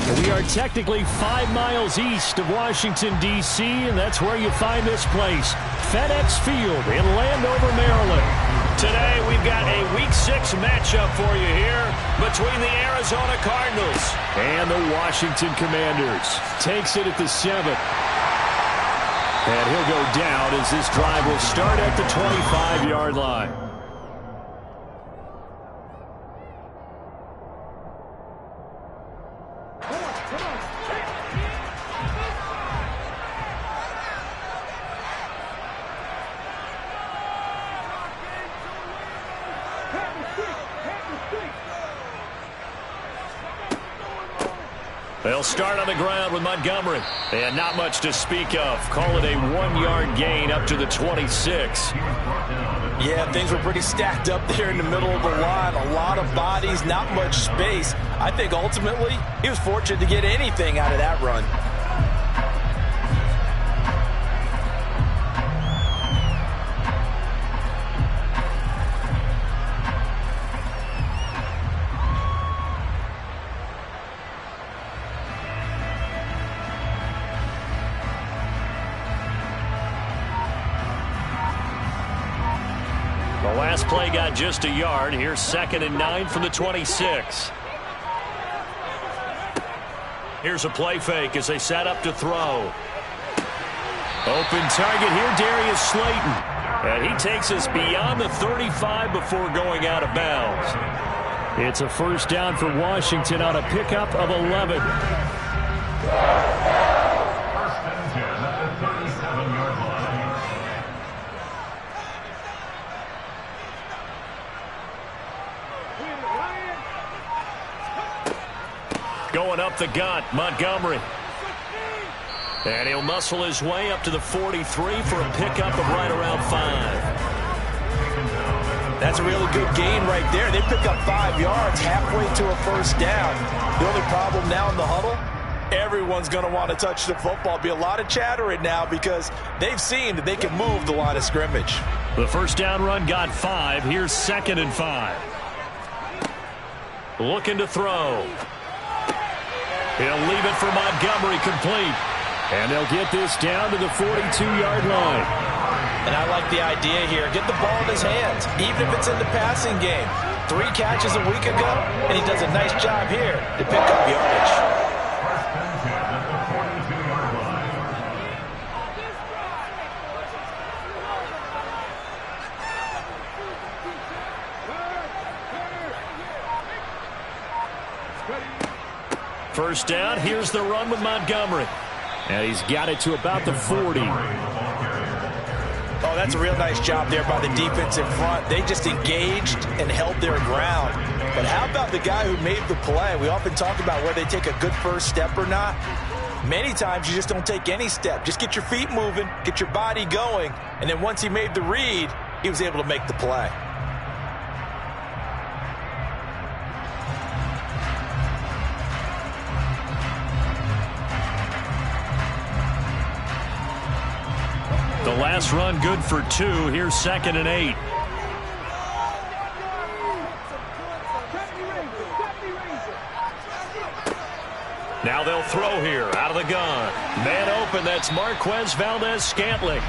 We are technically 5 miles east of Washington, D.C., and that's where you find this place, FedEx Field in Landover, Maryland. Today, we've got a Week 6 matchup for you here between the Arizona Cardinals and the Washington Commanders. Takes it at the 7th. And he'll go down as this drive will start at the 25-yard line. They'll start on the ground with Montgomery. And not much to speak of. Call it a 1-yard gain up to the 26. Yeah, things were pretty stacked up there in the middle of the line. A lot of bodies, not much space. I think ultimately he was fortunate to get anything out of that run. The last play got just a yard. Here's 2nd and 9 from the 26. Here's a play fake as they set up to throw. Open target here, Darius Slayton. And he takes us beyond the 35 before going out of bounds. It's a first down for Washington on a pickup of 11. Going up the gut, Montgomery. And he'll muscle his way up to the 43 for a pickup of right around 5. That's a really good gain right there. They pick up 5 yards halfway to a first down. The only problem now in the huddle, everyone's going to want to touch the football. Be a lot of chattering now because they've seen that they can move the line of scrimmage. The first down run got 5. Here's 2nd and 5. Looking to throw. He'll leave it for Montgomery, complete. And they'll get this down to the 42-yard line. And I like the idea here. Get the ball in his hands, even if it's in the passing game. 3 catches a week ago, and he does a nice job here to pick up yardage. First down, here's the run with Montgomery. And he's got it to about the 40. Oh, that's a real nice job there by the defense in front. They just engaged and held their ground. But how about the guy who made the play? We often talk about whether they take a good first step or not. Many times you just don't take any step. Just get your feet moving, get your body going, and then once he made the read, he was able to make the play. The last run good for 2. Here's 2nd and 8. Now they'll throw here out of the gun. Man open, that's Marquez Valdez-Scantling.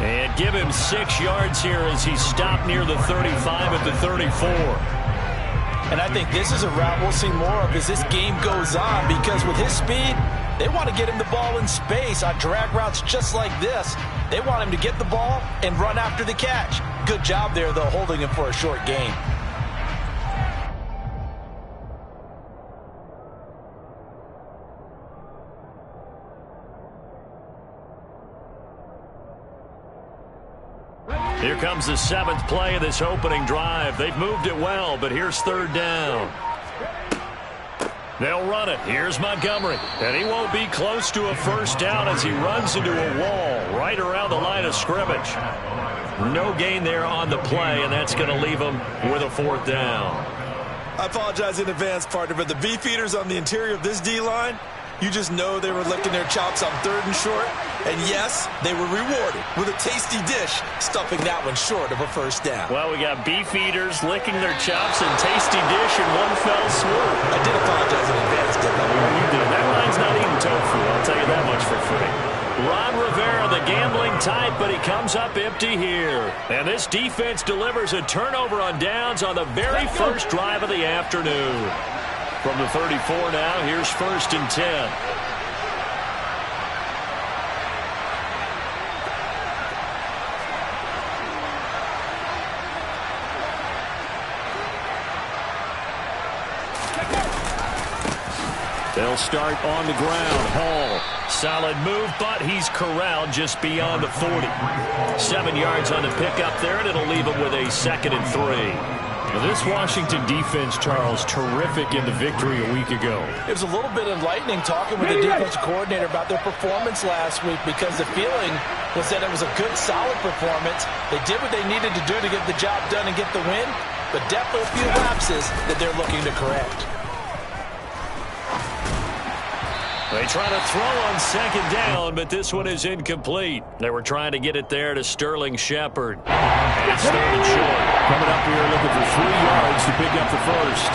And give him 6 yards here as he stopped near the 35 at the 34. And I think this is a route we'll see more of as this game goes on, because with his speed, they want to get him the ball in space on drag routes just like this. They want him to get the ball and run after the catch. Good job there, though, holding him for a short gain. Here comes the 7th play of this opening drive. They've moved it well, but here's 3rd down. They'll run it. Here's Montgomery. And he won't be close to a first down as he runs into a wall right around the line of scrimmage. No gain there on the play, and that's going to leave him with a 4th down. I apologize in advance, partner, but the beefeaters on the interior of this D-line, you just know they were licking their chops on 3rd and short. And yes, they were rewarded with a tasty dish, stuffing that one short of a first down. Well, we got beef eaters licking their chops and tasty dish in one fell swoop. I did apologize in advance, didn't I? You did. That but he comes up empty here. And this defense delivers a turnover on downs on the very first drive of the afternoon. From the 34 now, here's 1st and 10. They'll start on the ground. Hall, solid move, but he's corralled just beyond the 40. 7 yards on the pickup there, and it'll leave him with a 2nd and 3. Now this Washington defense, Charles, terrific in the victory a week ago. It was a little bit enlightening talking with the defensive coordinator about their performance last week, because the feeling was that it was a good, solid performance. They did what they needed to do to get the job done and get the win, but definitely a few lapses that they're looking to correct. They try to throw on 2nd down, but this one is incomplete. They were trying to get it there to Sterling Shepard. And it's 3rd and short. Coming up here looking for 3 yards to pick up the first.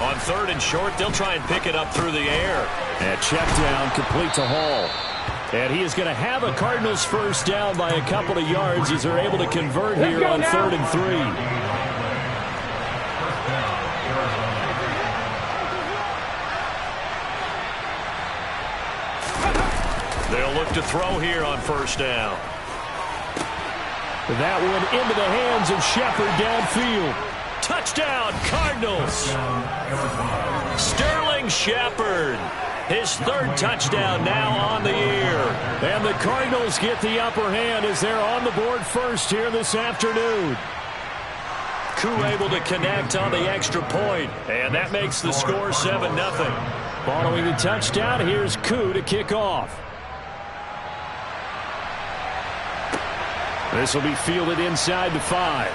On 3rd and short, they'll try and pick it up through the air. And check down, complete to Hall. And he is going to have a Cardinals first down by a couple of yards as they're able to convert here on 3rd and 3. They'll look to throw here on 1st down. That one into the hands of Shepard downfield. Touchdown, Cardinals. Sterling Shepard. His 3rd touchdown now on the year. And the Cardinals get the upper hand as they're on the board first here this afternoon. Koo able to connect on the extra point, and that makes the score 7-0. Following the touchdown, here's Koo to kick off. This will be fielded inside the 5.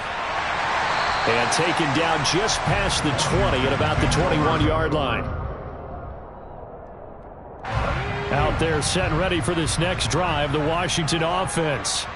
And taken down just past the 20 at about the 21-yard line. Out there set and ready for this next drive, the Washington offense.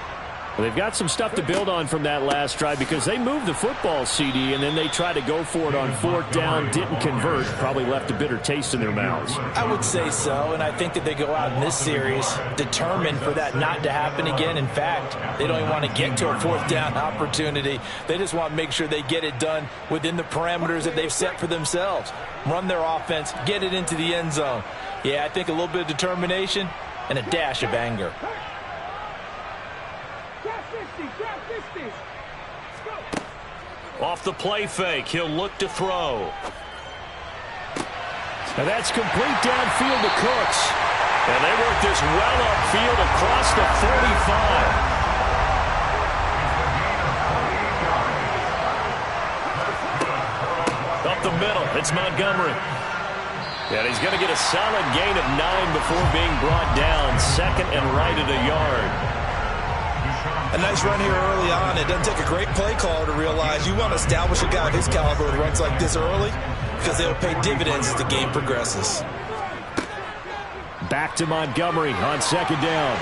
Well, they've got some stuff to build on from that last drive because they moved the football, CD, and then they tried to go for it on 4th down, didn't convert, probably left a bitter taste in their mouths. I would say so, and I think that they go out in this series determined for that not to happen again. In fact, they don't even want to get to a 4th down opportunity. They just want to make sure they get it done within the parameters that they've set for themselves. Run their offense, get it into the end zone. Yeah, I think a little bit of determination and a dash of anger. Off the play fake, he'll look to throw. And that's complete downfield to Cooks. And they work this well upfield across the 45. Up the middle, it's Montgomery. And he's going to get a solid gain of 9 before being brought down. 2nd and right at a yard. A nice run here early on. It doesn't take a great play caller to realize you want to establish a guy of his caliber who runs like this early because they'll pay dividends as the game progresses. Back to Montgomery on 2nd down.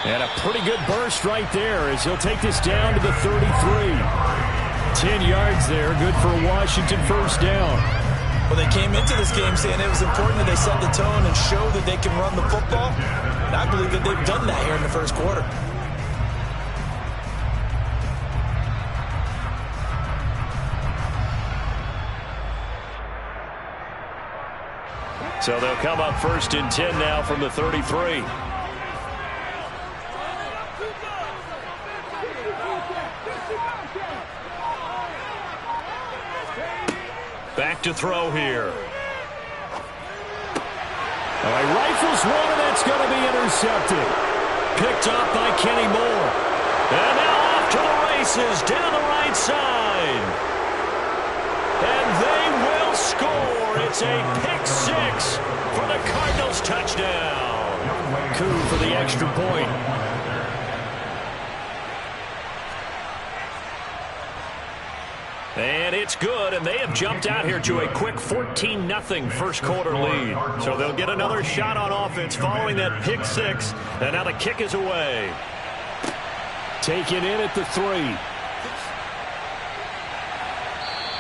And a pretty good burst right there as he'll take this down to the 33. 10 yards there, good for a Washington first down. Well, they came into this game saying it was important that they set the tone and show that they can run the football. And I believe that they've done that here in the first quarter. So they'll come up 1st and 10 now from the 33. Back to throw here. All right, rifles one, and that's going to be intercepted. Picked up by Kenny Moore. And now off to the races down the right side. And they will score. It's a pick 6 for the Cardinals touchdown. Koo for the extra point. And it's good, and they have jumped out here to a quick 14-0 first quarter lead. So they'll get another shot on offense following that pick 6, and now the kick is away. Taken in at the 3.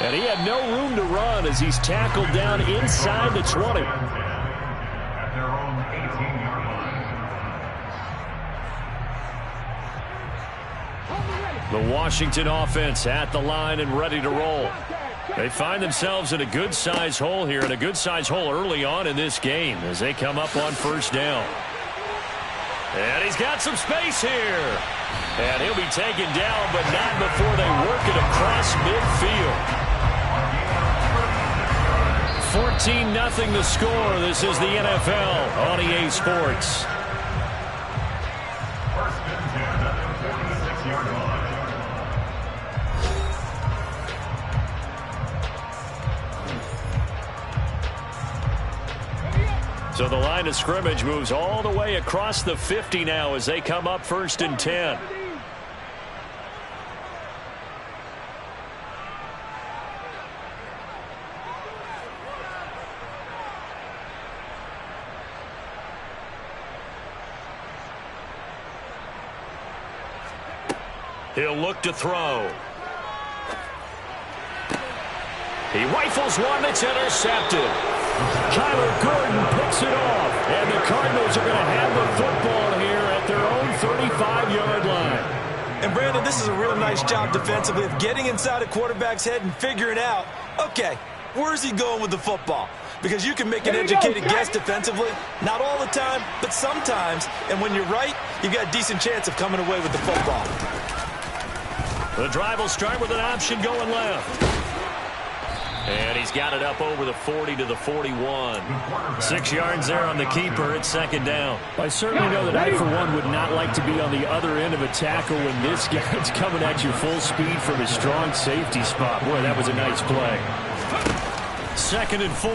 And he had no room to run as he's tackled down inside the 20. The Washington offense at the line and ready to roll. They find themselves in a good-sized hole here, and a good-sized hole early on in this game as they come up on first down. And he's got some space here. And he'll be taken down, but not before they work it across midfield. 14-0 the score. This is the NFL on EA Sports. So the line of scrimmage moves all the way across the 50 now as they come up 1st and 10. He'll look to throw. He rifles one that's intercepted. Kyler Gordon picks it off, and the Cardinals are going to have the football here at their own 35-yard line. And, Brandon, this is a real nice job defensively of getting inside a quarterback's head and figuring out, okay, where's he going with the football? Because you can make an educated guess defensively, not all the time, but sometimes. And when you're right, you've got a decent chance of coming away with the football. The drive will start with an option going left. And he's got it up over the 40 to the 41. 6 yards there on the keeper. It's 2nd down. I certainly know that I, for one, would not like to be on the other end of a tackle when this guy's coming at you full speed from his strong safety spot. Boy, that was a nice play. 2nd and 4.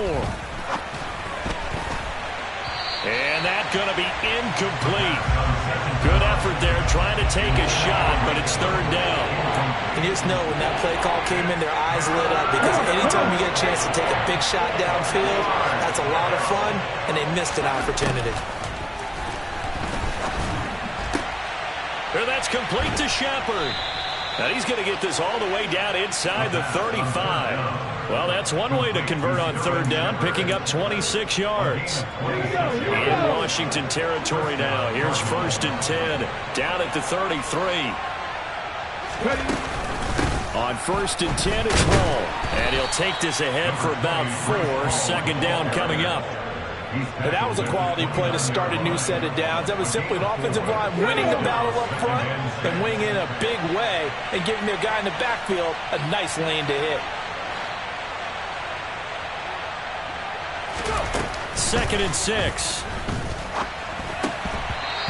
And that's going to be incomplete. Good effort there trying to take a shot, but it's 3rd down. And you just know when that play call came in, their eyes lit up, because anytime you get a chance to take a big shot downfield, that's a lot of fun, and they missed an opportunity. And that's complete to Shepard. And he's going to get this all the way down inside the 35. Well, that's one way to convert on 3rd down, picking up 26 yards. In Washington territory now. Here's 1st and 10, down at the 33. On 1st and 10, it's Hall. And he'll take this ahead for about 4. 2nd down coming up. And that was a quality play to start a new set of downs. That was simply an offensive line winning the battle up front and winning in a big way and giving their guy in the backfield a nice lane to hit. 2nd and 6.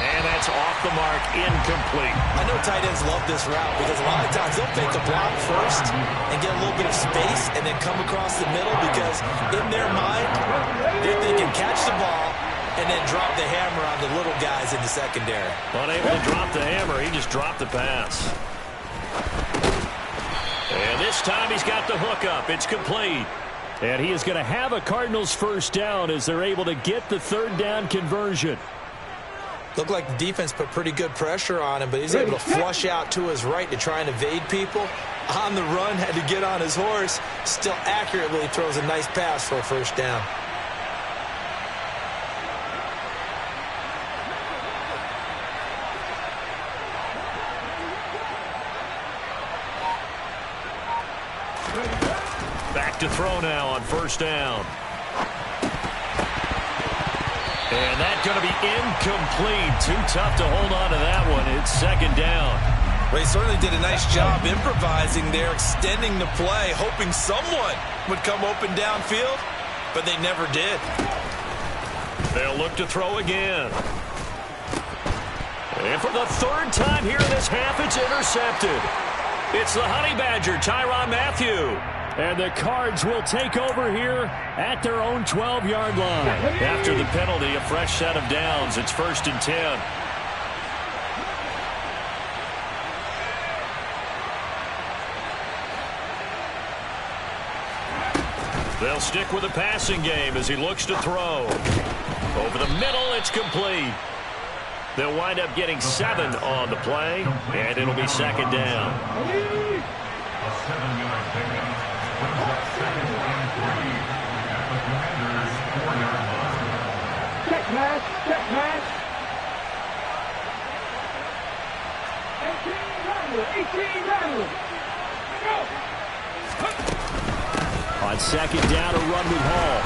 And that's off the mark, incomplete. I know tight ends love this route because a lot of times they'll fake a block first and get a little bit of space and then come across the middle because in their mind, they're thinking catch the ball and then drop the hammer on the little guys in the secondary. Unable to drop the hammer, he just dropped the pass. And this time he's got the hook up. It's complete. And he is going to have a Cardinals 1st down as they're able to get the 3rd down conversion. Looked like the defense put pretty good pressure on him, but he's able to flush out to his right to try and evade people. On the run, had to get on his horse. Still accurately throws a nice pass for a 1st down. Back to throw now on 1st down. And that's going to be incomplete. Too tough to hold on to that one. It's 2nd down. Well, he certainly did a nice job improvising there, extending the play, hoping someone would come open downfield, but they never did. They'll look to throw again. And for the 3rd time here in this half, it's intercepted. It's the Honey Badger, Tyrann Mathieu. And the Cards will take over here at their own 12-yard line. After the penalty, a fresh set of downs. It's 1st and 10. They'll stick with the passing game as he looks to throw. Over the middle, it's complete. They'll wind up getting 7 on the play, and it'll be 2nd down. Check pass, check pass. 18 runner. Go. On second down, a run with Hall.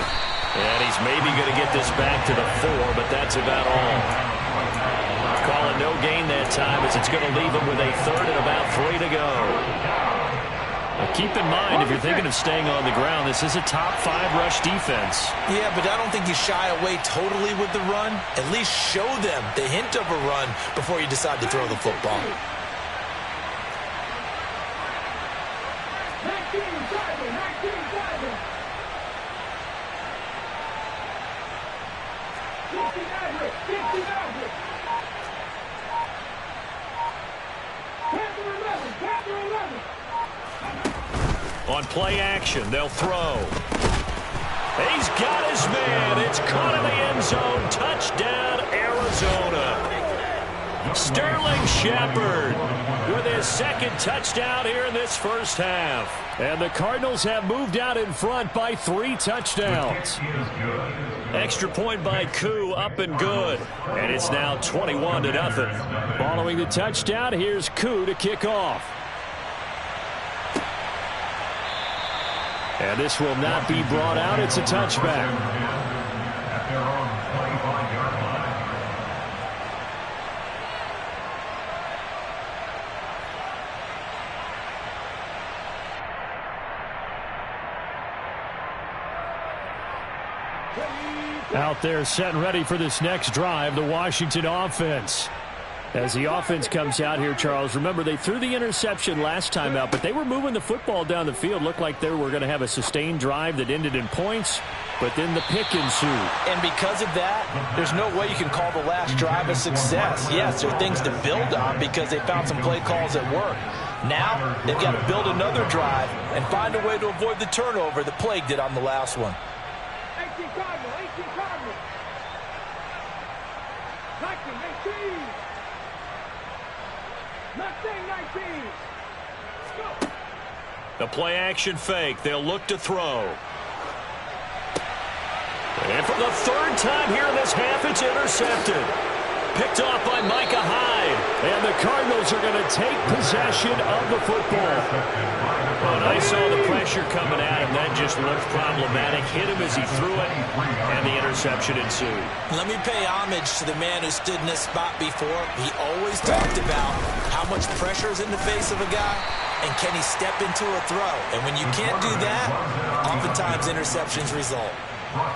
And he's maybe going to get this back to the 4, but that's about all. Calling no gain that time as it's going to leave him with a third and about 3 to go. Now keep in mind, if you're thinking of staying on the ground, this is a top 5 rush defense. Yeah, but I don't think you shy away totally with the run. At least show them the hint of a run before you decide to throw the football. 19 driving. On play action, they'll throw. He's got his man. It's caught in the end zone. Touchdown, Arizona. Sterling Shepard with his second touchdown here in this first half. And the Cardinals have moved out in front by 3 touchdowns. Extra point by Koo, up and good. And it's now 21-0. Following the touchdown, here's Koo to kick off. And this will not be brought out. It's a touchback. Out there set and ready for this next drive, the Washington offense. As the offense comes out here, Charles, remember they threw the interception last time out, but they were moving the football down the field. Looked like they were going to have a sustained drive that ended in points, but then the pick ensued. And because of that, there's no way you can call the last drive a success. Yes, there are things to build on because they found some play calls that work. Now they've got to build another drive and find a way to avoid the turnover that plagued it on the last one. 18 Cardinal. 19. Go. The play action fake. They'll look to throw. And for the third time here in this half, it's intercepted. Picked off by Micah Hyde. And the Cardinals are going to take possession of the football. Well, I saw the pressure coming at him. That just looked problematic. Hit him as he threw it, and the interception ensued. Let me pay homage to the man who stood in this spot before. He always talked about how much pressure is in the face of a guy, and can he step into a throw. And when you can't do that, oftentimes interceptions result.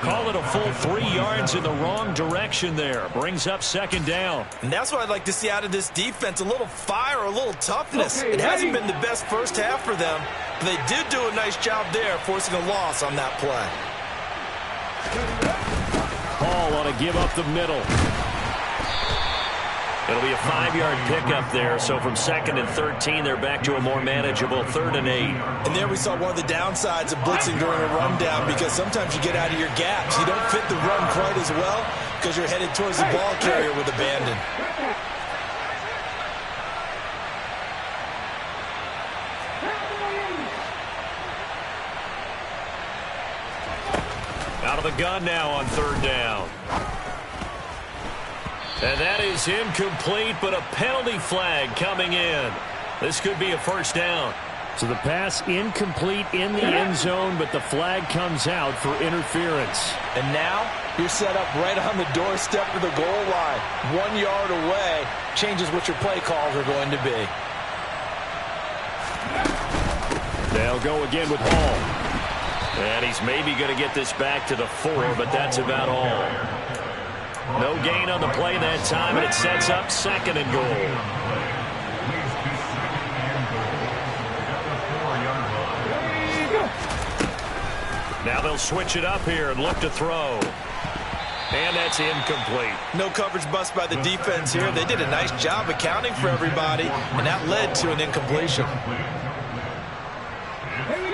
Call it a full 3 yards in the wrong direction there. Brings up second down. And that's what I'd like to see out of this defense, a little fire, a little toughness. It hasn't been the best first half for them, but they did do a nice job there forcing a loss on that play. Hall ought to give up the middle. It'll be a 5-yard pickup there, so from 2nd and 13, they're back to a more manageable 3rd and 8. And there we saw one of the downsides of blitzing during a rundown because sometimes you get out of your gaps. You don't fit the run quite as well because you're headed towards the ball carrier with abandon. Out of the gun now on 3rd down. And that is incomplete, but a penalty flag coming in. This could be a first down. So the pass incomplete in the end zone, but the flag comes out for interference. And now you're set up right on the doorstep of the goal line. 1 yard away changes what your play calls are going to be. They'll go again with Hall. And he's maybe going to get this back to the 4, but that's about all. No gain on the play that time, and it sets up 2nd and goal. Now they'll switch it up here and look to throw. And that's incomplete. No coverage bust by the defense here. They did a nice job accounting for everybody, and that led to an incompletion.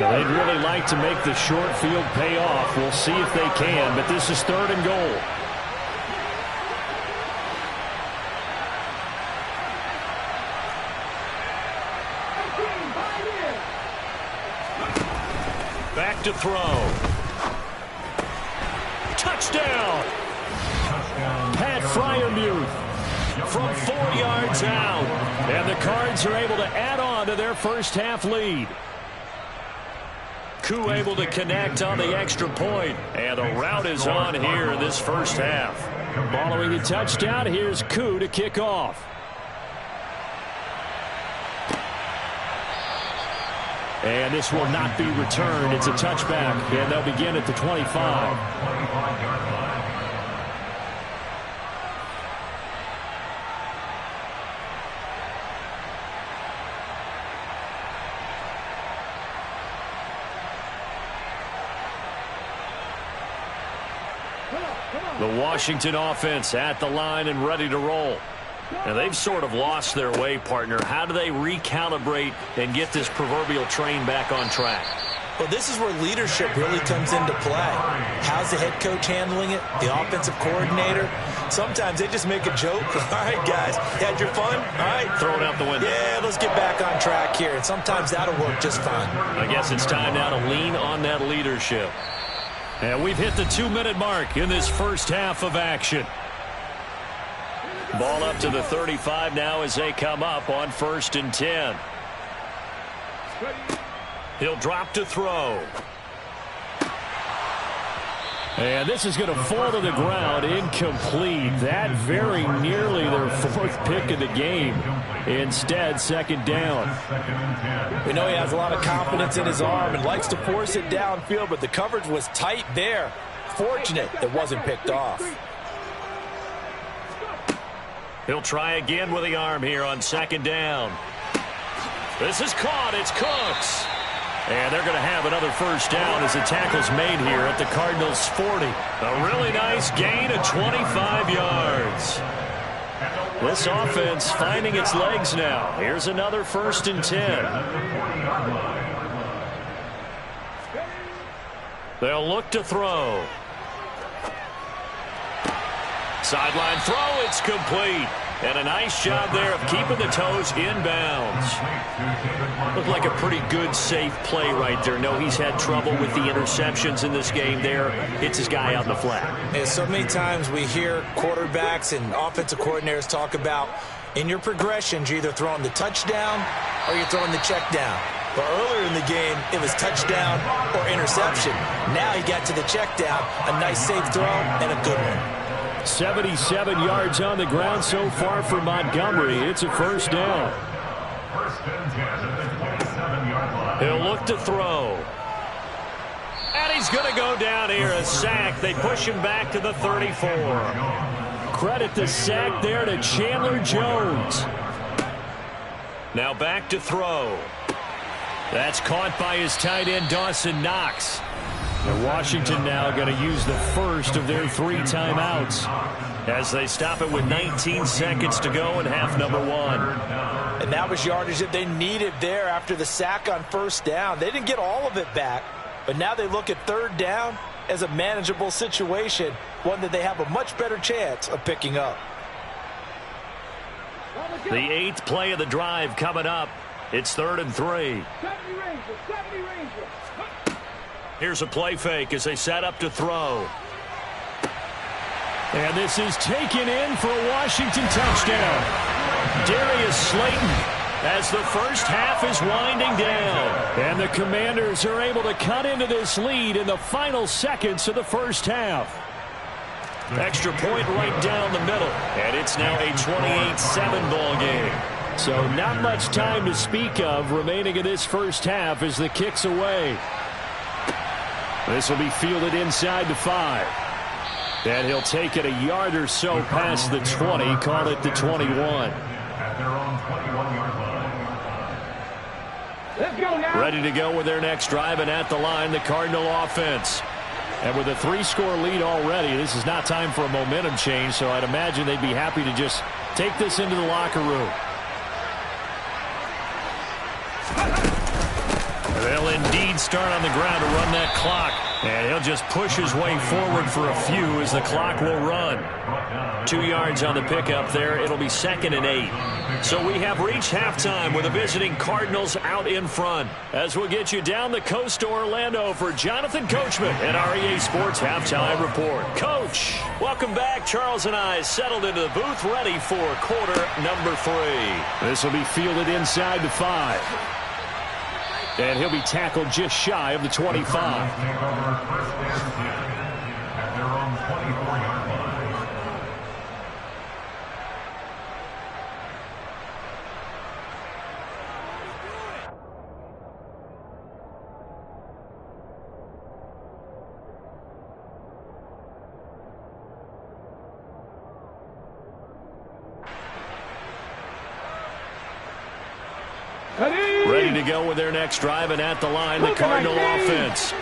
Now they'd really like to make the short field pay off. We'll see if they can, but this is 3rd and goal. to throw. Touchdown! Pat Freiermuth from 4 yards out. And the Cards are able to add on to their first half lead. Koo able to connect on the extra point. And the route is on here in this first half. Following the touchdown, here's Koo to kick off. And this will not be returned. It's a touchback, and they'll begin at the 25. The Washington offense at the line and ready to roll. And they've sort of lost their way, partner. How do they recalibrate and get this proverbial train back on track? Well, this is where leadership really comes into play. How's the head coach handling it? The offensive coordinator? Sometimes they just make a joke. All right, guys, you had your fun? All right. Throw it out the window. Yeah, let's get back on track here. And sometimes that'll work just fine. I guess it's time now to lean on that leadership. And we've hit the 2-minute mark in this first half of action. Ball up to the 35 now as they come up on 1st and 10. He'll drop to throw. And this is going to fall to the ground, incomplete. That very nearly their 4th pick of the game. Instead, 2nd down. We know he has a lot of confidence in his arm and likes to force it downfield, but the coverage was tight there. Fortunate it wasn't picked off. He'll try again with the arm here on 2nd down. This is caught. It's Cooks. And they're going to have another first down as the tackle's made here at the Cardinals' 40. A really nice gain of 25 yards. This offense finding its legs now. Here's another 1st and 10. They'll look to throw. Sideline throw, it's complete. And a nice job there of keeping the toes inbounds. Looked like a pretty good, safe play right there. No, he's had trouble with the interceptions in this game there. Hits his guy out in the flat. And so many times we hear quarterbacks and offensive coordinators talk about in your progressions, you're either throwing the touchdown or you're throwing the check down. But earlier in the game, it was touchdown or interception. Now he got to the check down, a nice safe throw and a good one. 77 yards on the ground so far for Montgomery. It's a first down. He'll look to throw. And he's going to go down here, a sack. They push him back to the 34. Credit the sack there to Chandler Jones. Now back to throw. That's caught by his tight end, Dawson Knox. And Washington now going to use the first of their 3 timeouts as they stop it with 19 seconds to go in half number 1. And that was yardage that they needed there after the sack on 1st down. They didn't get all of it back, but now they look at 3rd down as a manageable situation, one that they have a much better chance of picking up. The 8th play of the drive coming up. It's 3rd and 3. Here's a play fake as they set up to throw. And this is taken in for a Washington touchdown. Darius Slayton as the first half is winding down. And the Commanders are able to cut into this lead in the final seconds of the first half. Extra point right down the middle. And it's now a 28-7 ball game. So not much time to speak of remaining in this first half as the kick's away. This will be fielded inside the 5. And he'll take it a yard or so past the 20, call it the 21. Let's go now. Ready to go with their next drive, and at the line, the Cardinal offense. And with a 3-score lead already, this is not time for a momentum change, so I'd imagine they'd be happy to just take this into the locker room. They'll indeed start on the ground to run that clock. And he'll just push his way forward for a few as the clock will run. 2 yards on the pickup there. It'll be 2nd and 8. So we have reached halftime with the visiting Cardinals out in front. As we'll get you down the coast to Orlando for Jonathan Coachman at REA Sports Halftime Report. Coach, welcome back. Charles and I settled into the booth ready for quarter number 3. This will be fielded inside the 5. And he'll be tackled just shy of the 25. Ready to go with their next drive, and at the line, the Cardinal offense.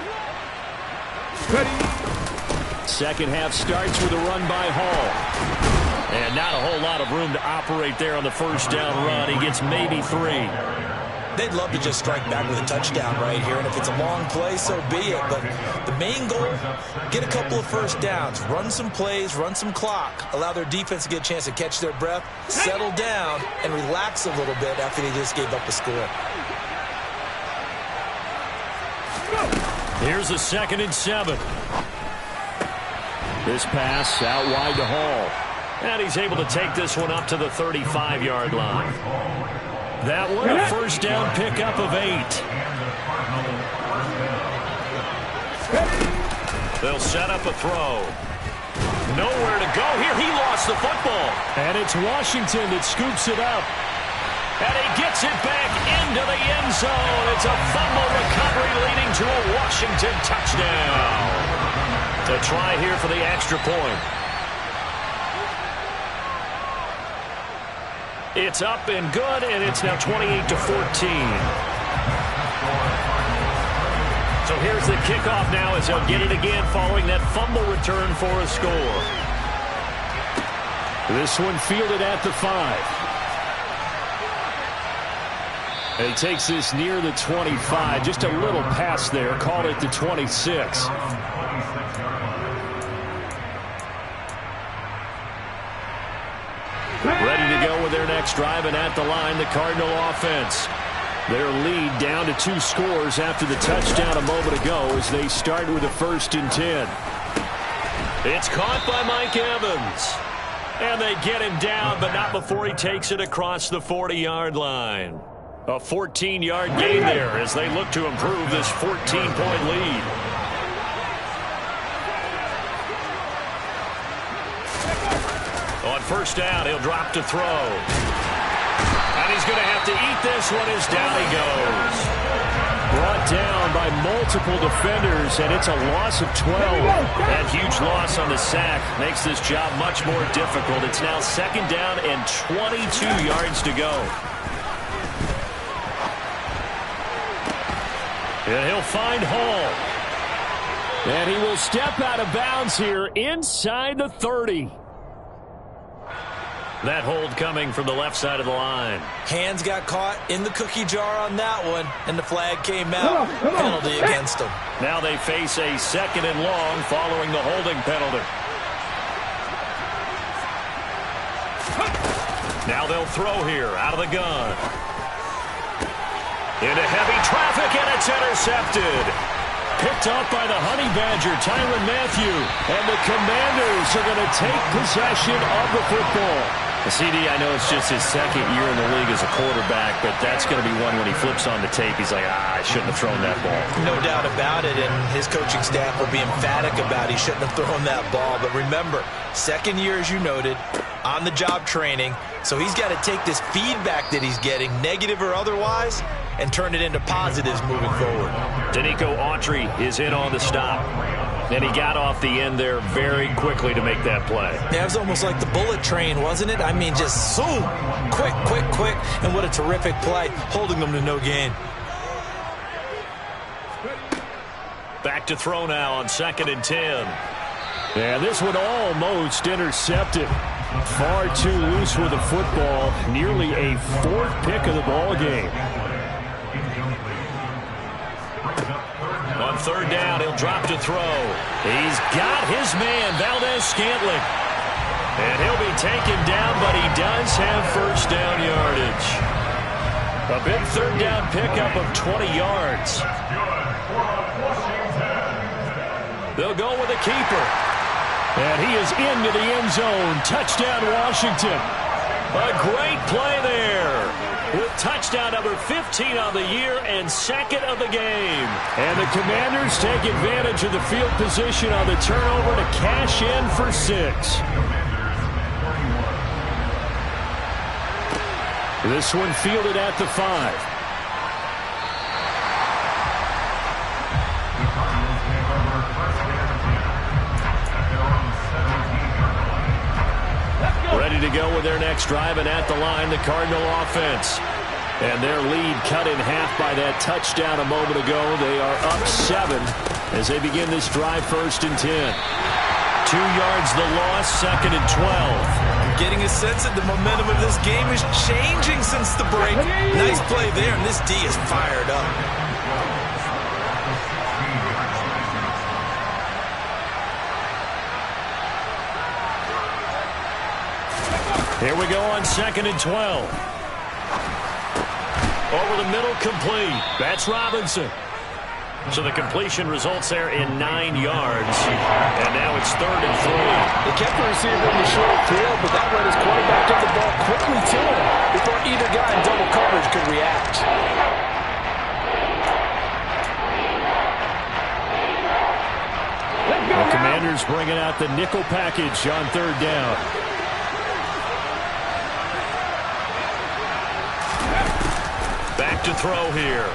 Second half starts with a run by Hall. And not a whole lot of room to operate there on the first down run. He gets maybe 3. They'd love to just strike back with a touchdown right here, and if it's a long play, so be it. But the main goal, get a couple of first downs, run some plays, run some clock, allow their defense to get a chance to catch their breath, settle down, and relax a little bit after they just gave up a score. Here's a 2nd and 7. This pass out wide to Hall. And he's able to take this one up to the 35-yard line. That one a first down pickup of 8. They'll set up a throw. Nowhere to go here. He lost the football. And it's Washington that scoops it up. And he gets it back into the end zone. It's a fumble recovery leading to a Washington touchdown. To try here for the extra point. It's up and good, and it's now 28-14. So here's the kickoff now as they'll get it again following that fumble return for a score. This one fielded at the 5. And he takes this near the 25. Just a little pass there. Call it the 26. Ready to go with their next drive, and at the line, the Cardinal offense. Their lead down to 2 scores after the touchdown a moment ago as they start with a 1st and 10. It's caught by Mike Evans. And they get him down, but not before he takes it across the 40-yard line. A 14-yard gain there as they look to improve this 14-point lead. On first down, he'll drop to throw. And he's going to have to eat this one as down he goes. Brought down by multiple defenders, and it's a loss of 12. That huge loss on the sack makes this job much more difficult. It's now 2nd down and 22 yards to go. And he'll find Hall. And he will step out of bounds here inside the 30. That hold coming from the left side of the line. Hands got caught in the cookie jar on that one, and the flag came out. Penalty against them. Now they face a 2nd and long following the holding penalty. Now they'll throw here out of the gun. Into heavy traffic, and it's intercepted. Picked off by the Honey Badger, Tyrann Mathieu. And the Commanders are going to take possession of the football. CD, I know it's just his 2nd year in the league as a quarterback, but that's going to be one when he flips on the tape. He's like, I shouldn't have thrown that ball. No doubt about it, and his coaching staff will be emphatic about he shouldn't have thrown that ball. But remember, 2nd year, as you noted, on-the-job training. So he's got to take this feedback that he's getting, negative or otherwise, and turn it into positives moving forward. Danico Autry is in on the stop. And he got off the end there very quickly to make that play. Yeah, it was almost like the bullet train, wasn't it? I mean, just zoom, quick, quick, quick. And what a terrific play, holding them to no gain. Back to throw now on 2nd and 10. And this one almost intercepted. Far too loose with the football. Nearly a 4th pick of the ball game. third down, he'll drop to throw. He's got his man, Valdez-Scantling. And he'll be taken down, but he does have first down yardage. A big third down pickup of 20 yards. They'll go with a keeper. And he is into the end zone. Touchdown, Washington. A great play there. With touchdown number 15 on the year and second of the game. And the Commanders take advantage of the field position on the turnover to cash in for 6. This one fielded at the 5. Ready to go with their next drive, and at the line, the Cardinal offense. And their lead cut in half by that touchdown a moment ago. They are up 7 as they begin this drive, 1st and 10. 2 yards the loss, 2nd and 12. I'm getting a sense that the momentum of this game is changing since the break. Nice play there, and this D is fired up. Here we go on 2nd and 12. Over the middle, complete. That's Robinson. So the completion results there in 9 yards. And now it's 3rd and 3. They kept the receiver in the short field, but that led his quarterback get the ball quickly to him before either guy in double coverage could react. The Commanders bringing out the nickel package on 3rd down. Back to throw here.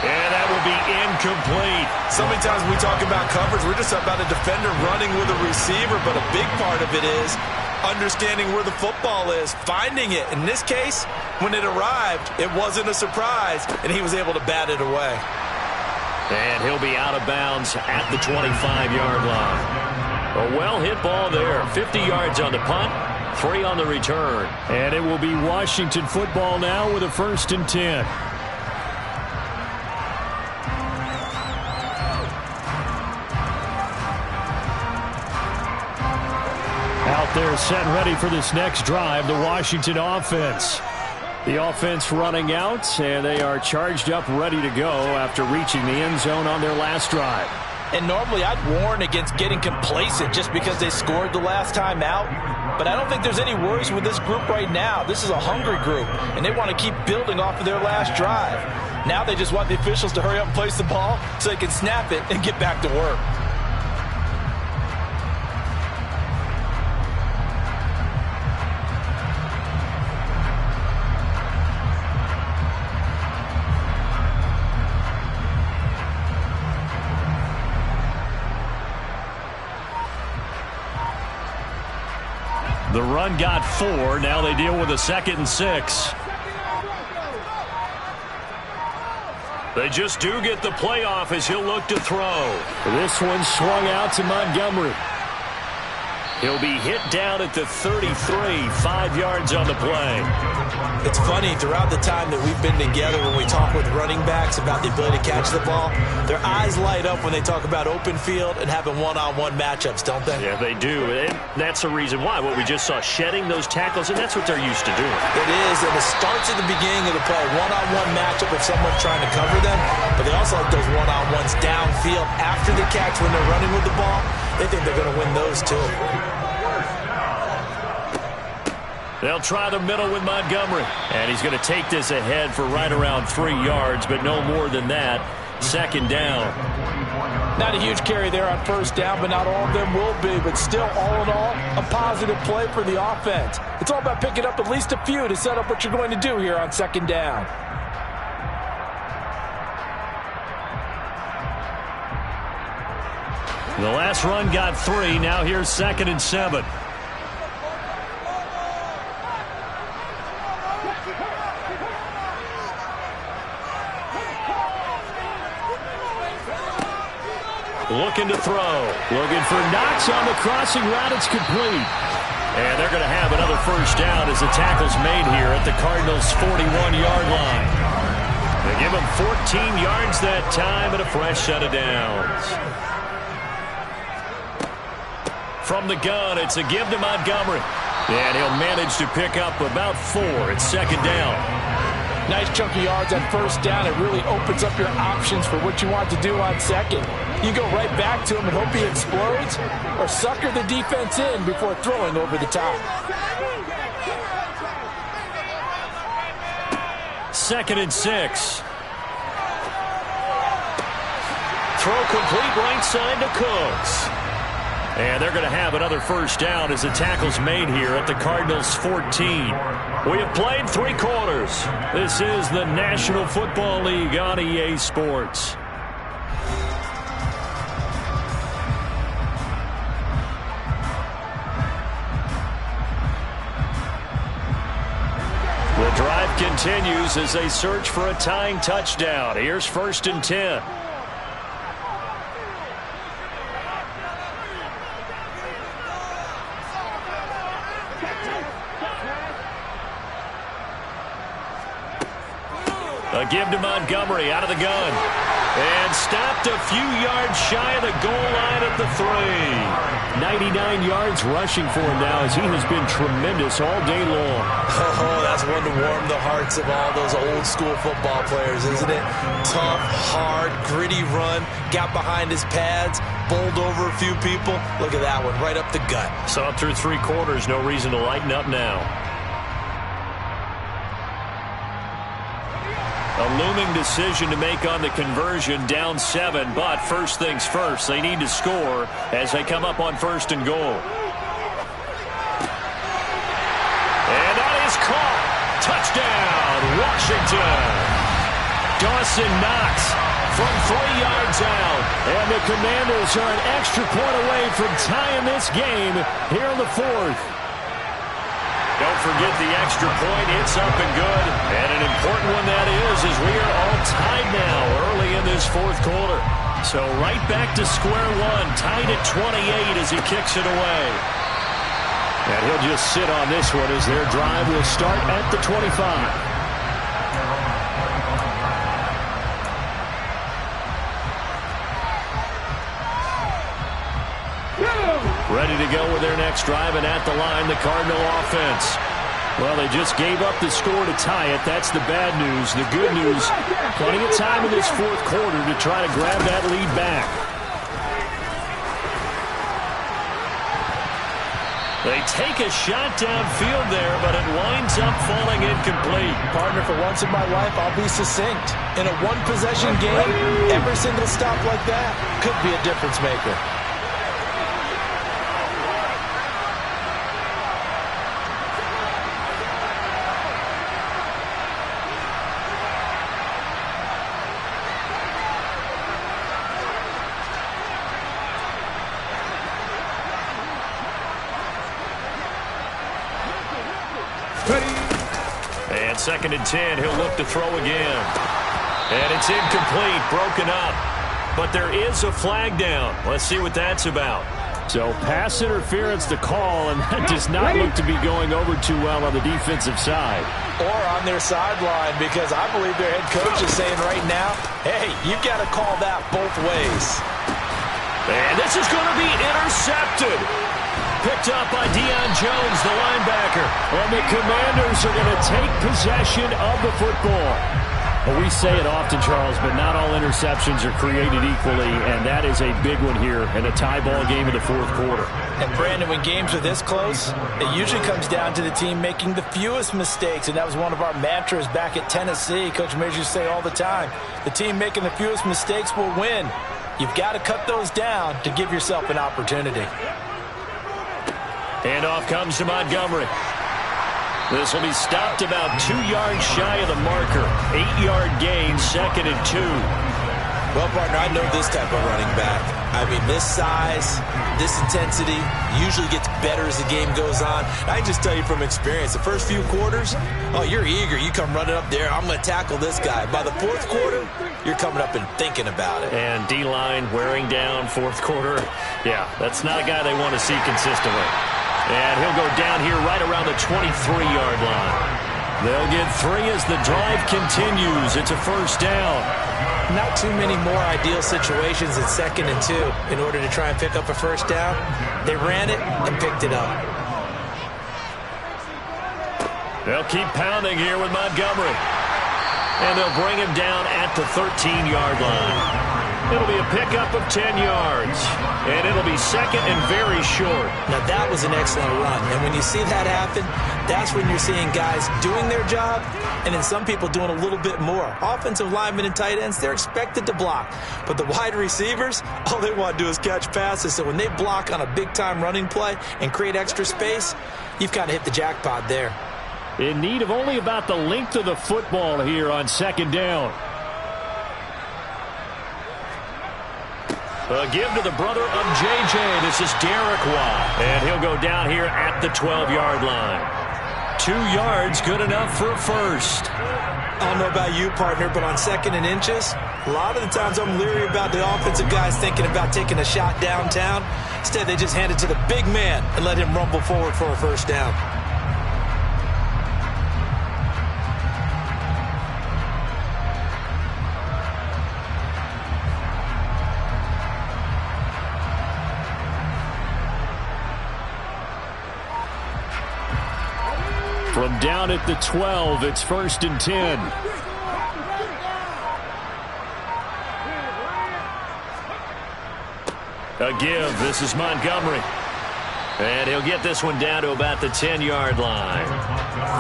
And that will be incomplete. So many times when we talk about coverage, we're just about a defender running with a receiver, but a big part of it is understanding where the football is, finding it. In this case, when it arrived, it wasn't a surprise, and he was able to bat it away. And he'll be out of bounds at the 25-yard line. A well-hit ball there. 50 yards on the punt, 3 on the return. And it will be Washington football now with a 1st and 10. Out there set and ready for this next drive, the Washington offense. The offense running out, and they are charged up, ready to go after reaching the end zone on their last drive. And normally I'd warn against getting complacent just because they scored the last time out. But I don't think there's any worries with this group right now. This is a hungry group, and they want to keep building off of their last drive. Now they just want the officials to hurry up and place the ball so they can snap it and get back to work. The run got 4. Now they deal with a 2nd and 6. They just do get the playoff as he'll look to throw. This one swung out to Montgomery. He'll be hit down at the 33, 5 yards on the play. It's funny, throughout the time that we've been together, when we talk with running backs about the ability to catch the ball, their eyes light up when they talk about open field and having one-on-one matchups, don't they? Yeah, they do. And that's the reason why. What we just saw, shedding those tackles, and that's what they're used to doing. It is, and it starts at the beginning of the play. One-on-one matchup if someone's trying to cover them, but they also like those one-on-ones downfield after the catch when they're running with the ball. They think they're going to win those too. They'll try the middle with Montgomery. And he's going to take this ahead for right around 3 yards, but no more than that. 2nd down. Not a huge carry there on 1st down, but not all of them will be. But still, all in all, a positive play for the offense. It's all about picking up at least a few to set up what you're going to do here on 2nd down. The last run got 3. Now here's 2nd and 7. Looking to throw. Looking for Knox on the crossing route. It's complete. And they're going to have another 1st down as the tackle's made here at the Cardinals' 41-yard line. They give him 14 yards that time and a fresh set of downs. From the gun, it's a give to Montgomery. And he'll manage to pick up about 4 at second down. Nice chunk of yards on first down. It really opens up your options for what you want to do on second. You go right back to him and hope he explodes, or sucker the defense in before throwing over the top. 2nd and 6. Throw complete right side to Cooks. And they're going to have another first down as the tackle's made here at the Cardinals' 14. We have played 3 quarters. This is the National Football League on EA Sports. The drive continues as they search for a tying touchdown. Here's 1st and 10. A give to Montgomery out of the gun. And stopped a few yards shy of the goal line at the 3. 99 yards rushing for him now as he has been tremendous all day long. Oh, that's one to warm the hearts of all those old school football players, isn't it? Tough, hard, gritty run. Got behind his pads, bowled over a few people. Look at that one, right up the gut. So up through 3 quarters, no reason to lighten up now. A looming decision to make on the conversion, down 7, but first things first, they need to score as they come up on 1st and goal. And that is caught. Touchdown, Washington. Dawson Knox from 3 yards out. And the Commanders are an extra point away from tying this game here in the 4th. Don't forget the extra point. It's up and good. And an important one that is, as we are all tied now early in this 4th quarter. So right back to square one, tied at 28 as he kicks it away. And he'll just sit on this one as their drive will start at the 25. Ready to go with their next drive, and at the line, the Cardinal offense. Well, they just gave up the score to tie it. That's the bad news. The good news, plenty of time in this 4th quarter to try to grab that lead back. They take a shot downfield there, but it winds up falling incomplete. Partner, for once in my life, I'll be succinct. In a one-possession game, every single stop like that could be a difference maker. And 2nd and 10, he'll look to throw again. And it's incomplete, broken up. But there is a flag down. Let's see what that's about. So pass interference to call, and that does not look to be going over too well on the defensive side. Or on their sideline, because I believe their head coach is saying right now, hey, you've got to call that both ways. And this is going to be intercepted. Picked up by Deion Jones, the linebacker. And the Commanders are going to take possession of the football. Well, we say it often, Charles, but not all interceptions are created equally, and that is a big one here in a tie ball game in the 4th quarter. And, Brandon, when games are this close, it usually comes down to the team making the fewest mistakes, and that was one of our mantras back at Tennessee. Coach Major used to say all the time, the team making the fewest mistakes will win. You've got to cut those down to give yourself an opportunity. Handoff comes to Montgomery. This will be stopped about 2 yards shy of the marker. 8-yard gain, 2nd and 2. Well, partner, I know this type of running back. I mean, this size, this intensity usually gets better as the game goes on. I can just tell you from experience, the first few quarters, oh, you're eager. You come running up there, I'm going to tackle this guy. By the 4th quarter, you're coming up and thinking about it. And D-line wearing down 4th quarter. Yeah, that's not a guy they want to see consistently. And he'll go down here right around the 23-yard line. They'll get 3 as the drive continues. It's a first down. Not too many more ideal situations in 2nd and 2 in order to try and pick up a first down. They ran it and picked it up. They'll keep pounding here with Montgomery. And they'll bring him down at the 13-yard line. It'll be a pickup of 10 yards. And it'll be 2nd and very short. Now, that was an excellent run. And when you see that happen, that's when you're seeing guys doing their job and then some people doing a little bit more. Offensive linemen and tight ends, they're expected to block. But the wide receivers, all they want to do is catch passes. So when they block on a big-time running play and create extra space, you've kind of hit the jackpot there. In need of only about the length of the football here on 2nd down. A give to the brother of J.J. This is Derek Watt. And he'll go down here at the 12-yard line. 2 yards, good enough for a first. I don't know about you, partner, but on 2nd and inches, a lot of the times I'm leery about the offensive guys thinking about taking a shot downtown. Instead, they just hand it to the big man and let him rumble forward for a first down. From down at the 12, it's 1st and 10. A give. This is Montgomery. And he'll get this one down to about the 10-yard line.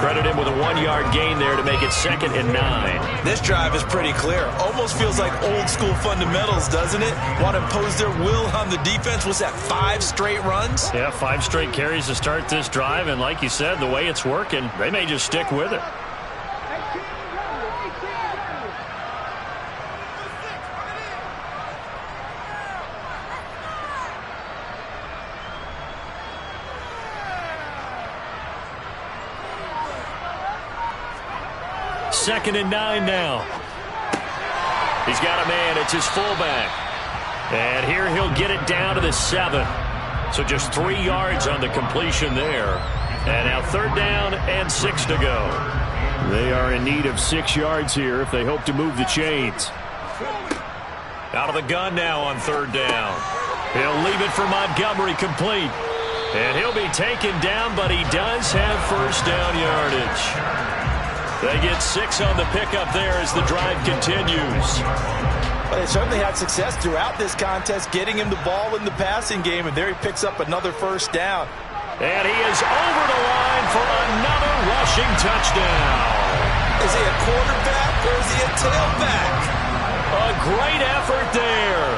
Credit him with a 1-yard gain there to make it 2nd and 9. This drive is pretty clear. Almost feels like old-school fundamentals, doesn't it? Want to impose their will on the defense. What's that, 5 straight runs? Yeah, 5 straight carries to start this drive. And like you said, the way it's working, they may just stick with it. Second and 9 now. He's got a man. It's his fullback. And here he'll get it down to the 7. So just 3 yards on the completion there. And now 3rd down and 6 to go. They are in need of 6 yards here if they hope to move the chains. Out of the gun now on 3rd down. He'll leave it for Montgomery complete. And he'll be taken down, but he does have first down yardage. They get 6 on the pickup there as the drive continues. Well, they certainly had success throughout this contest getting him the ball in the passing game, and there he picks up another first down. And he is over the line for another rushing touchdown. Is he a quarterback or is he a tailback? A great effort there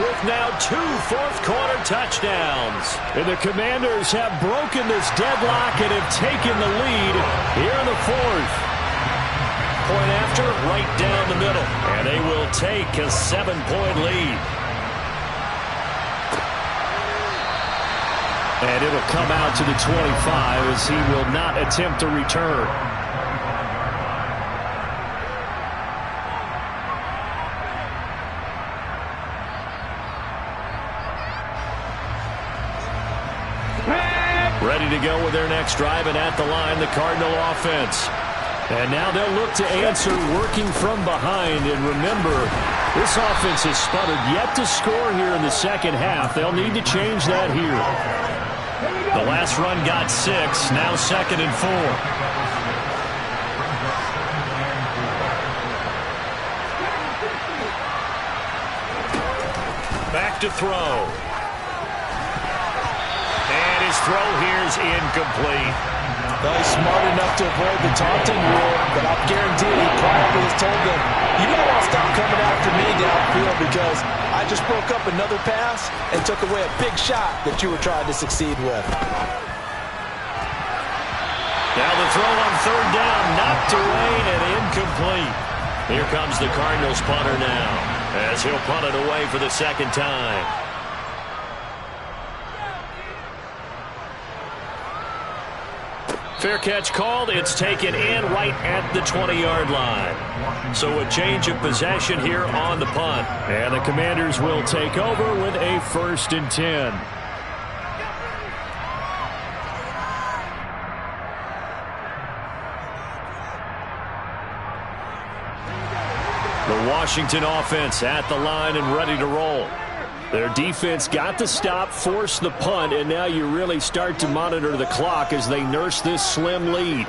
with now 2 fourth-quarter touchdowns. And the Commanders have broken this deadlock and have taken the lead here in the 4th. Point after, right down the middle. And they will take a 7-point lead. And it'll come out to the 25 as he will not attempt to return. Ready to go with their next drive, and at the line, the Cardinal offense. And now they'll look to answer working from behind. And remember, this offense has sputtered yet to score here in the 2nd half. They'll need to change that here. The last run got 6, now 2nd and 4. Back to throw. And his throw here's incomplete. Well, he's smart enough to avoid the taunting rule, but I guarantee he quietly has told them, you don't want to stop coming after me downfield because I just broke up another pass and took away a big shot that you were trying to succeed with. Now the throw on 3rd down, knocked away and incomplete. Here comes the Cardinals punter now as he'll punt it away for the 2nd time. Fair catch called. It's taken in right at the 20-yard line. So a change of possession here on the punt. And the Commanders will take over with a 1st and 10. The Washington offense at the line and ready to roll. Their defense got the stop, forced the punt, and now you really start to monitor the clock as they nurse this slim lead.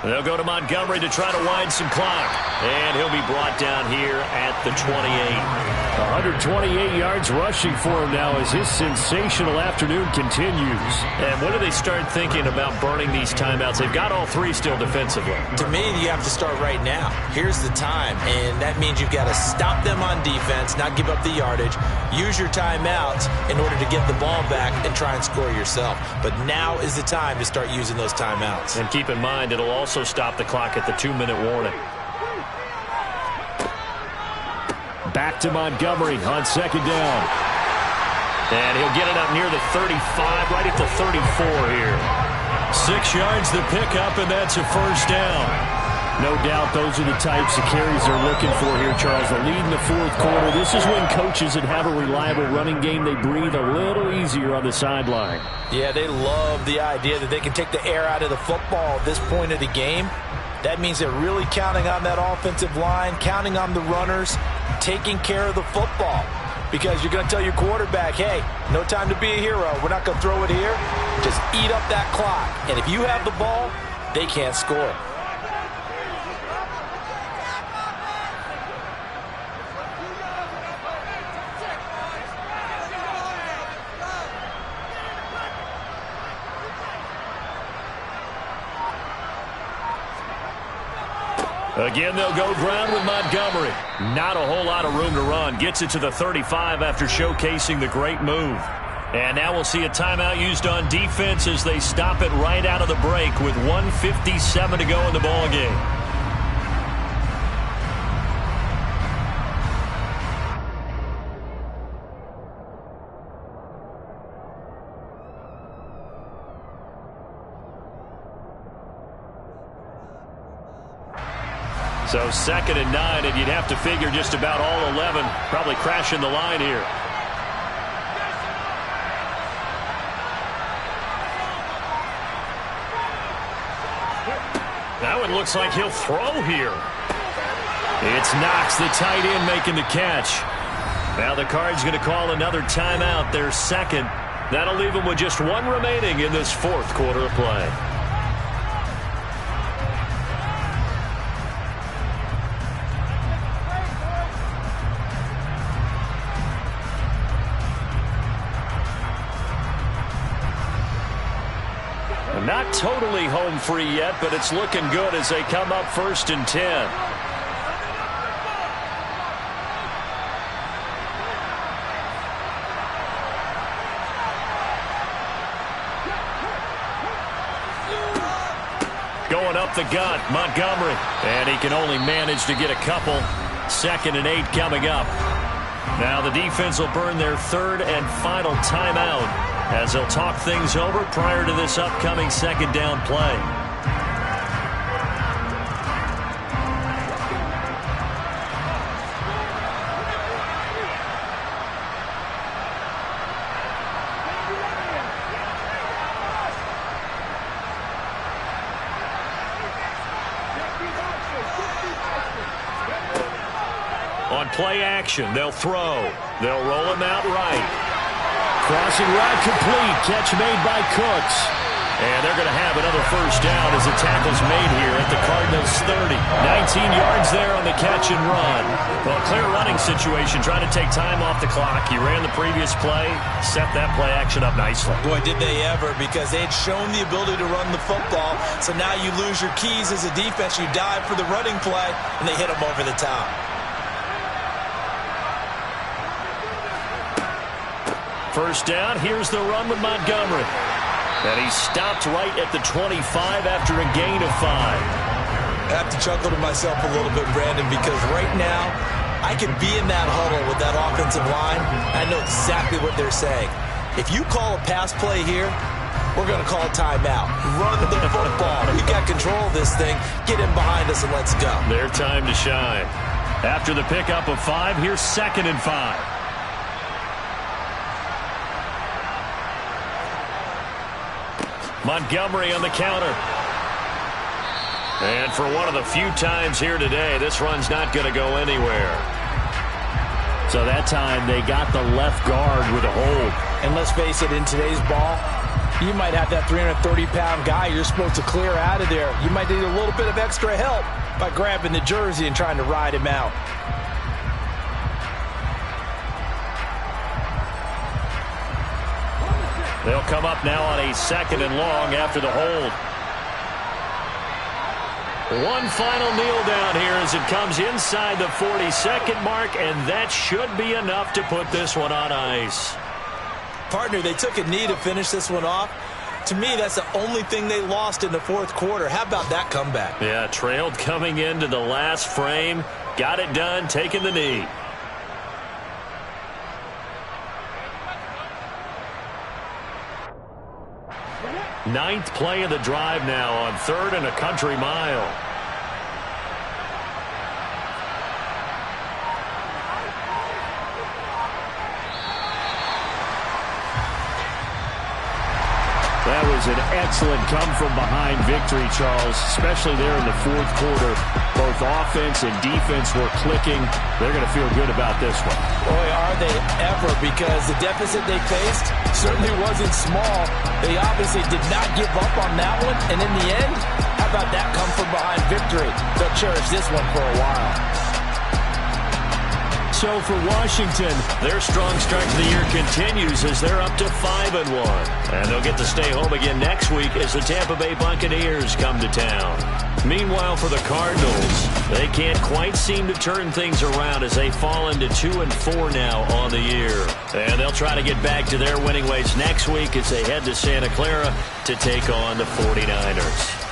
They'll go to Montgomery to try to wind some clock. And he'll be brought down here at the 28. 128 yards rushing for him now as his sensational afternoon continues. And when do they start thinking about burning these timeouts? They've got all three still defensively. To me, you have to start right now. Here's the time, and that means you've got to stop them on defense, not give up the yardage, use your timeouts in order to get the ball back and try and score yourself. But now is the time to start using those timeouts. And keep in mind, it'll also stop the clock at the 2-minute warning. Back to Montgomery on second down. And he'll get it up near the 35, right at the 34 here. 6 yards the pickup, and that's a first down. No doubt those are the types of carries they're looking for here, Charles. The lead in the fourth quarter. This is when coaches that have a reliable running game, they breathe a little easier on the sideline. Yeah, they love the idea that they can take the air out of the football at this point of the game. That means they're really counting on that offensive line, counting on the runners, taking care of the football. Because you're going to tell your quarterback, hey, no time to be a hero. We're not going to throw it here. Just eat up that clock. And if you have the ball, they can't score. Again, they'll go ground with Montgomery. Not a whole lot of room to run. Gets it to the 35 after showcasing the great move. And now we'll see a timeout used on defense as they stop it right out of the break with 1:57 to go in the ballgame. So 2nd and 9, and you'd have to figure just about all 11 probably crashing the line here. That one looks like he'll throw here. It's Knox, the tight end, making the catch. Now the Cards going to call another timeout, their second. That'll leave them with just one remaining in this fourth quarter of play. Not totally home free yet, but it's looking good as they come up 1st and 10. Going up the gut, Montgomery. And he can only manage to get a couple. 2nd and 8 coming up. Now the defense will burn their 3rd and final timeout as they'll talk things over prior to this upcoming 2nd down play. On play action, they'll throw. They'll roll him out right. Crossing route complete. Catch made by Cooks. And they're going to have another first down as the tackle's made here at the Cardinals' 30. 19 yards there on the catch and run. Well, clear running situation. Trying to take time off the clock. You ran the previous play. Set that play action up nicely. Boy, did they ever, because they had shown the ability to run the football. So now you lose your keys as a defense. You dive for the running play, and they hit them over the top. First down, here's the run with Montgomery. And he stopped right at the 25 after a gain of 5. I have to chuckle to myself a little bit, Brandon, because right now I could be in that huddle with that offensive line. I know exactly what they're saying. If you call a pass play here, we're going to call a timeout. Run the football. We've got control of this thing. Get in behind us and let's go. Their time to shine. After the pickup of 5, here's 2nd and 5. Montgomery on the counter. And for one of the few times here today, this run's not going to go anywhere. So that time they got the left guard with a hold. And let's face it, in today's ball, you might have that 330-pound guy you're supposed to clear out of there. You might need a little bit of extra help by grabbing the jersey and trying to ride him out. They'll come up now on a 2nd and long after the hold. One final kneel down here as it comes inside the 40-second mark, and that should be enough to put this one on ice. Partner, they took a knee to finish this one off. To me, that's the only thing they lost in the 4th quarter. How about that comeback? Yeah, trailed coming into the last frame. Got it done, taking the knee. Ninth play of the drive now on 3rd and a country mile. That was an excellent come-from-behind victory, Charles, especially there in the 4th quarter. Both offense and defense were clicking. They're going to feel good about this one. Boy, are they ever, because the deficit they faced certainly wasn't small. They obviously did not give up on that one, and in the end, how about that come-from-behind victory? They'll cherish this one for a while. So for Washington, their strong start to the year continues as they're up to 5-1. And they'll get to stay home again next week as the Tampa Bay Buccaneers come to town. Meanwhile, for the Cardinals, they can't quite seem to turn things around as they fall into 2-4 now on the year. And they'll try to get back to their winning ways next week as they head to Santa Clara to take on the 49ers.